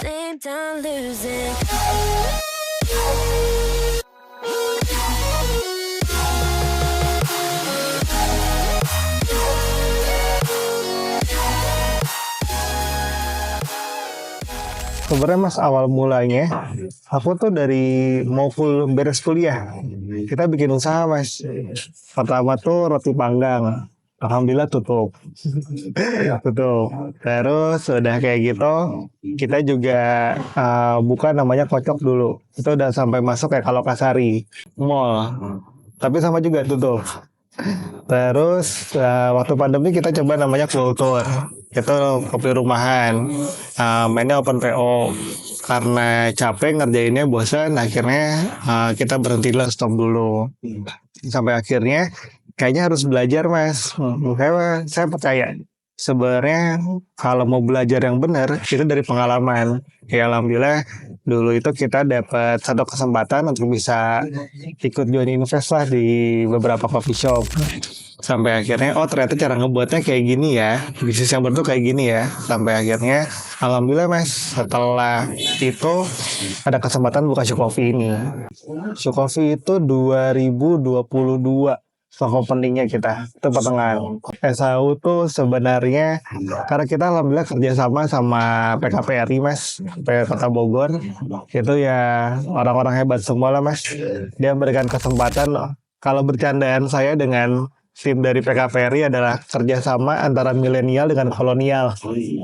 same time losing. Sebenarnya Mas awal mulanya aku tuh dari mau beres kuliah kita bikin usaha Mas. Pertama tuh roti panggang. Alhamdulillah tutup. Tutup. Terus udah kayak gitu kita juga buka namanya Kocok dulu. Itu udah sampai masuk kayak kalau Kasari mall. Tapi sama juga tutup. Terus waktu pandemi kita coba namanya kultur. Itu kopi rumahan. Mainnya open PO. Karena capek ngerjainnya bosan, akhirnya kita berhenti lah, stop dulu. Sampai akhirnya kayaknya harus belajar Mas. Saya percaya sebenarnya kalau mau belajar yang benar itu dari pengalaman. Ya alhamdulillah dulu itu kita dapat satu kesempatan untuk bisa ikut join invest lah di beberapa coffee shop. Sampai akhirnya ternyata cara ngebuatnya kayak gini ya, bisnis yang bener tuh kayak gini ya. Sampai akhirnya alhamdulillah Mas, setelah itu ada kesempatan buka Show Coffee ini. Show Coffee itu 2022 soft openingnya kita itu pertengahan. SAU tuh sebenarnya karena kita alhamdulillah kerjasama sama PKPRI Mas, Kota Bogor. Itu ya orang-orang hebat semua lah Mas. Dia memberikan kesempatan. Kalau bercandaan saya dengan tim dari PKPRI adalah kerjasama antara milenial dengan kolonial.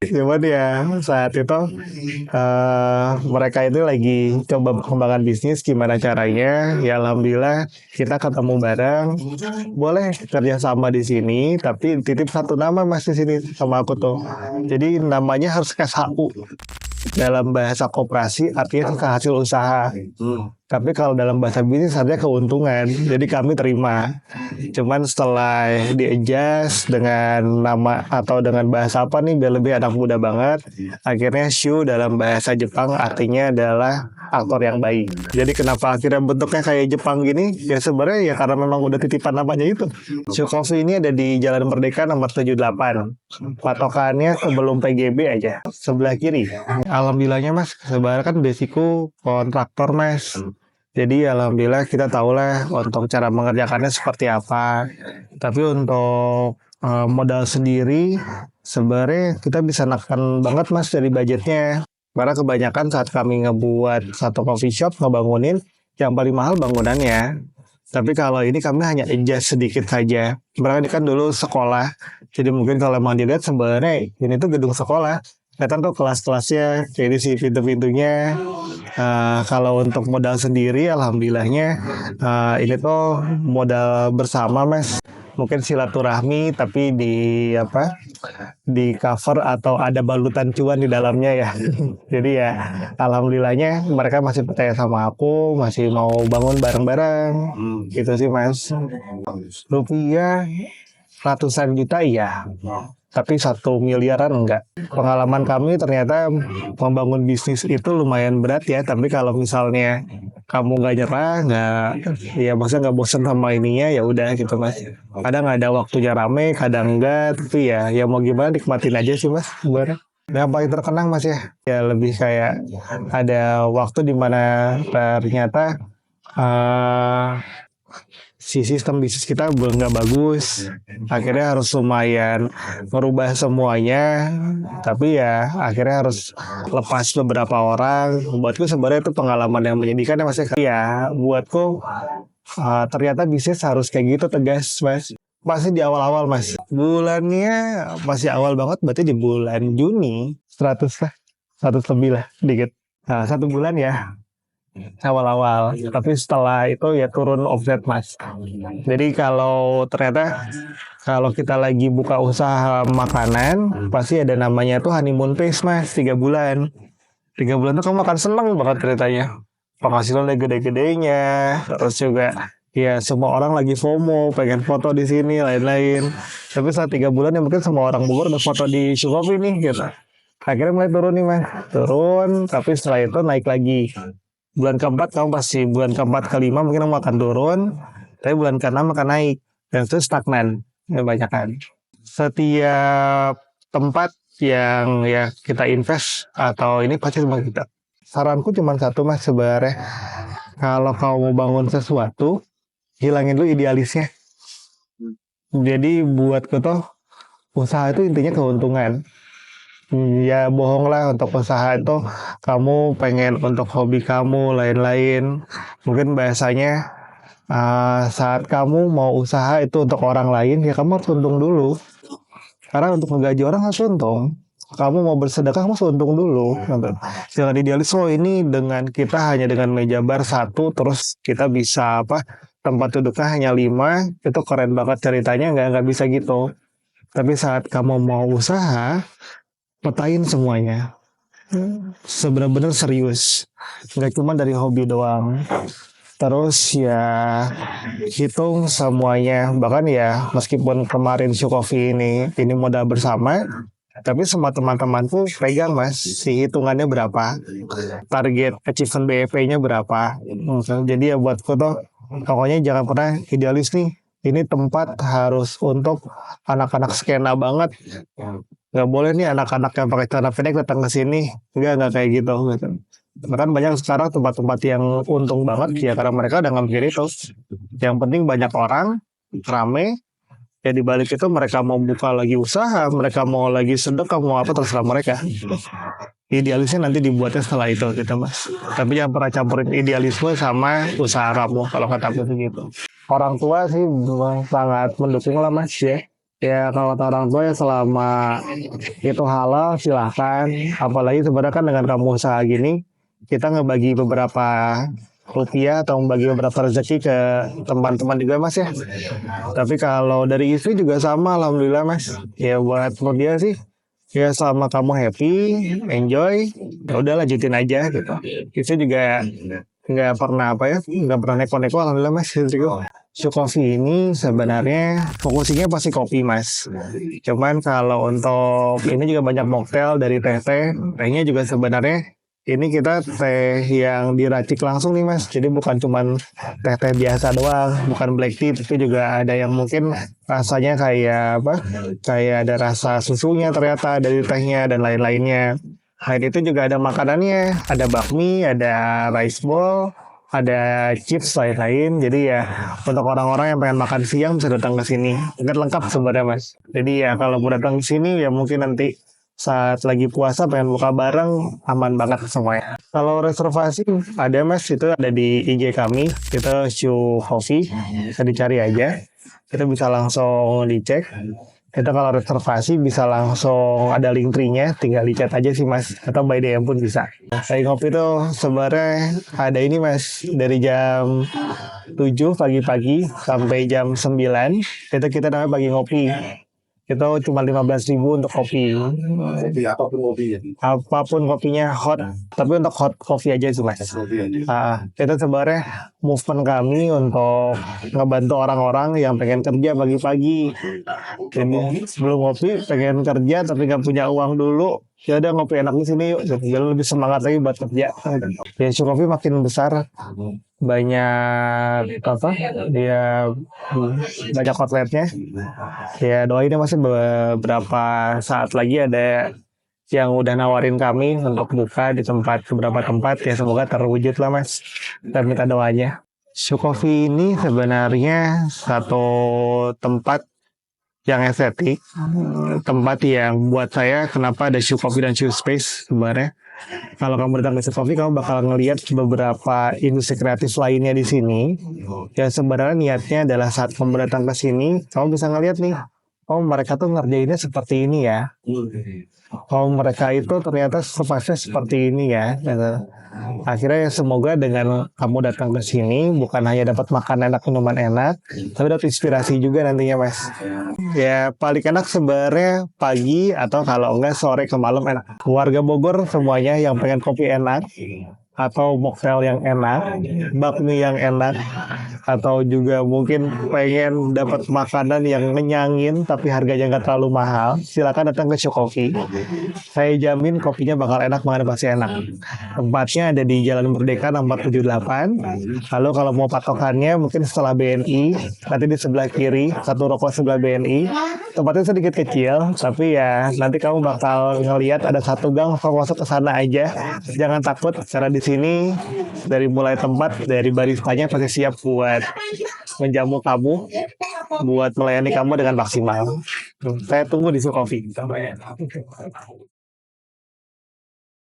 Cuman ya saat itu mereka itu lagi coba pengembangan bisnis gimana caranya. Ya alhamdulillah kita ketemu bareng. Boleh kerjasama di sini, tapi titip satu nama Mas di sini sama aku tuh. Jadi namanya harus SHU. Dalam bahasa koperasi artinya hasil usaha. Tapi kalau dalam bahasa bisnis artinya keuntungan. Jadi kami terima. Cuman setelah di-adjust dengan nama atau dengan bahasa apa nih biar lebih anak muda banget. Akhirnya Shu dalam bahasa Jepang artinya adalah aktor yang baik. Jadi kenapa akhirnya bentuknya kayak Jepang gini? Ya sebenarnya ya karena memang udah titipan namanya itu. Shu Coffee ini ada di Jalan Merdeka nomor 78. Patokannya sebelum PGB aja. Sebelah kiri. Alhamdulillahnya Mas, sebenarnya kan basicku kontraktor Mas. Jadi alhamdulillah kita tahulah untuk cara mengerjakannya seperti apa. Tapi untuk modal sendiri sebenarnya kita bisa nekan banget Mas dari budgetnya. Karena kebanyakan saat kami ngebuat satu coffee shop ngebangunin yang paling mahal bangunannya. Tapi kalau ini kami hanya adjust sedikit saja. Mereka ini kan dulu sekolah. Jadi mungkin kalau mau dilihat sebenarnya ini tuh gedung sekolah. Kelihatan tuh kelas-kelasnya, jadi sih pintu-pintunya. Kalau untuk modal sendiri, alhamdulillahnya ini tuh modal bersama Mas. Mungkin silaturahmi, tapi di cover atau ada balutan cuan di dalamnya ya. Jadi ya, alhamdulillahnya mereka masih percaya sama aku, masih mau bangun bareng-bareng. Gitu sih Mas. Rupiah ratusan juta iya. Tapi 1 miliaran enggak. Pengalaman kami ternyata membangun bisnis itu lumayan berat ya. Tapi kalau misalnya kamu nggak nyerah, ya maksudnya nggak bosan sama ininya, ya udah gitu Mas. Kadang ada waktunya rame, kadang enggak. Tapi ya mau gimana nikmatin aja sih Mas. Sebenarnya. Yang paling terkenang Mas ya lebih kayak ada waktu di mana ternyata si sistem bisnis kita belum nggak bagus, akhirnya harus lumayan merubah semuanya. Tapi ya akhirnya harus lepas beberapa orang. Buatku sebenarnya itu pengalaman yang menyedihkan ya Mas ya. Buatku ternyata bisnis harus kayak gitu, tegas Mas. Pasti di awal-awal Mas, bulannya masih awal banget, berarti di bulan Juni 100 lah, 100 lebih lah dikit. 1 bulan ya awal-awal, tapi setelah itu ya turun offset Mas. Jadi kalau ternyata kalau kita lagi buka usaha makanan pasti ada namanya tuh honeymoon phase Mas, 3 bulan. 3 bulan tuh kamu akan seneng banget ceritanya, penghasilan lagi gede-gedenya, terus juga ya semua orang lagi FOMO, pengen foto di sini lain-lain. Tapi setelah 3 bulan ya mungkin semua orang Bogor udah foto di Show Coffee nih gitu. Akhirnya mulai turun nih Mas, turun, tapi setelah itu naik lagi. Bulan keempat kamu pasti, bulan keempat kelima mungkin kamu akan turun, tapi bulan keenam akan naik, dan itu stagnan kebanyakan. Setiap tempat yang ya kita invest atau ini pasti cuma kita. Saranku cuma satu mas sebenarnya, kalau kau mau bangun sesuatu, hilangin dulu idealisnya. Jadi buatku tuh usaha itu intinya keuntungan. Ya bohong lah untuk usaha itu kamu pengen untuk hobi kamu lain-lain. Mungkin bahasanya saat kamu mau usaha itu untuk orang lain ya kamu harus untung dulu. Karena untuk menggaji orang harus untung. Kamu mau bersedekah kamu harus untung dulu. Jangan idealis ini dengan kita hanya dengan meja bar satu terus kita bisa tempat duduknya hanya 5 itu keren banget ceritanya nggak bisa gitu. Tapi saat kamu mau usaha petain semuanya. Sebenar-benar serius. Nggak cuma dari hobi doang. Terus ya hitung semuanya. Bahkan ya meskipun kemarin Show Coffee ini modal bersama, tapi semua teman-temanku pegang mas si hitungannya berapa, target achievement BEP-nya berapa. Jadi ya buat foto pokoknya jangan pernah idealis nih. Ini tempat harus untuk anak-anak skena banget. Nggak boleh nih anak-anak yang pakai celana pendek datang ke sini. Nggak kayak gitu. Bahkan banyak sekarang tempat-tempat yang untung banget ya karena mereka udah nggak mikir itu. Yang penting banyak orang, rame. Ya di balik itu mereka mau buka lagi usaha, mereka mau lagi sedekah, mau apa terserah mereka. Idealisnya nanti dibuatnya setelah itu gitu mas. Tapi jangan pernah campurin idealisme sama usaha kamu kalau kata aku gitu. Orang tua sih sangat mendukung lah mas ya. Ya kalau kata orang tua ya selama itu halal silahkan. Apalagi sebenarnya kan dengan kamu usaha gini, kita ngebagi beberapa rupiah atau membagi beberapa rezeki ke teman-teman juga mas ya. Tapi kalau dari istri juga sama alhamdulillah mas. Ya buat dia sih ya selama kamu happy, enjoy, ya udah lanjutin aja gitu. Istri juga nggak pernah nggak pernah neko-neko alhamdulillah mas. Show Coffee ini sebenarnya fokusnya pasti kopi mas. Cuman kalau untuk ini juga banyak mocktail dari tehnya juga sebenarnya ini kita teh yang diracik langsung nih mas. Jadi bukan cuman teh biasa doang, bukan black tea, tapi juga ada yang mungkin rasanya kayak kayak ada rasa susunya ternyata dari tehnya dan lain-lainnya. Selain itu juga ada makanannya, ada bakmi, ada rice ball, ada chips lain-lain. Jadi ya untuk orang-orang yang pengen makan siang bisa datang ke sini. Lengkap sebenarnya mas. Jadi ya kalau mau datang ke sini ya mungkin nanti saat lagi puasa pengen buka bareng aman banget semuanya. Kalau reservasi ada mas, itu ada di IG kami, kita Show Coffee, bisa dicari aja. Kita bisa langsung dicek. Kita kalau reservasi bisa langsung ada link tree-nya, tinggal di-chat aja sih mas, atau by DM pun bisa. Lagi ngopi tuh sebenarnya ada ini mas, dari jam 7 pagi-pagi sampai jam 9, itu kita namanya pagi ngopi. Itu cuma 15.000 untuk kopi. Kopi apapun kopinya. Apapun kopinya hot, tapi untuk hot coffee aja sih mas. Itu sebenarnya movement kami untuk ngebantu orang-orang yang pengen kerja pagi-pagi. Jadi sebelum ngopi pengen kerja tapi nggak punya uang dulu, ya udah ngopi enak di sini yuk. Jadi lebih semangat lagi buat kerja. Ya Show Coffee makin besar, banyak dia banyak outletnya. Ya doain ya masih beberapa saat lagi ada yang udah nawarin kami untuk buka di beberapa tempat ya, semoga terwujud lah mas. Kita minta doanya. Show Coffee ini sebenarnya satu tempat yang estetik, tempat yang buat saya kenapa ada Show Coffee dan Show Space sebenarnya. Kalau kamu datang ke Show Coffee, kamu bakal ngelihat beberapa industri kreatif lainnya di sini. Ya sebenarnya niatnya adalah saat kamu datang ke sini, kamu bisa ngelihat nih, oh mereka tuh ngerjainnya seperti ini ya. Oh mereka itu ternyata survive-nya seperti ini ya. Akhirnya ya semoga dengan kamu datang ke sini bukan hanya dapat makan enak, minuman enak, tapi dapat inspirasi juga nantinya mas. Ya paling enak sebenarnya pagi atau kalau enggak sore ke malam enak. Warga Bogor semuanya yang pengen kopi enak, atau mocktail yang enak, bakmi yang enak, atau juga mungkin pengen dapat makanan yang ngenyangin tapi harganya nggak terlalu mahal, silakan datang ke Shokofi. Saya jamin kopinya bakal enak banget, pasti enak. Tempatnya ada di Jalan Merdeka nomor 78. Lalu kalau mau patokannya mungkin setelah BNI, nanti di sebelah kiri, satu ruko sebelah BNI. Tempatnya sedikit kecil, tapi ya nanti kamu bakal ngelihat ada satu gang, kalau masuk ke sana aja. Jangan takut, karena di sini dari mulai tempat, dari baristanya pasti siap buat menjamu kamu, buat melayani kamu dengan maksimal. Saya tunggu di Sukofi.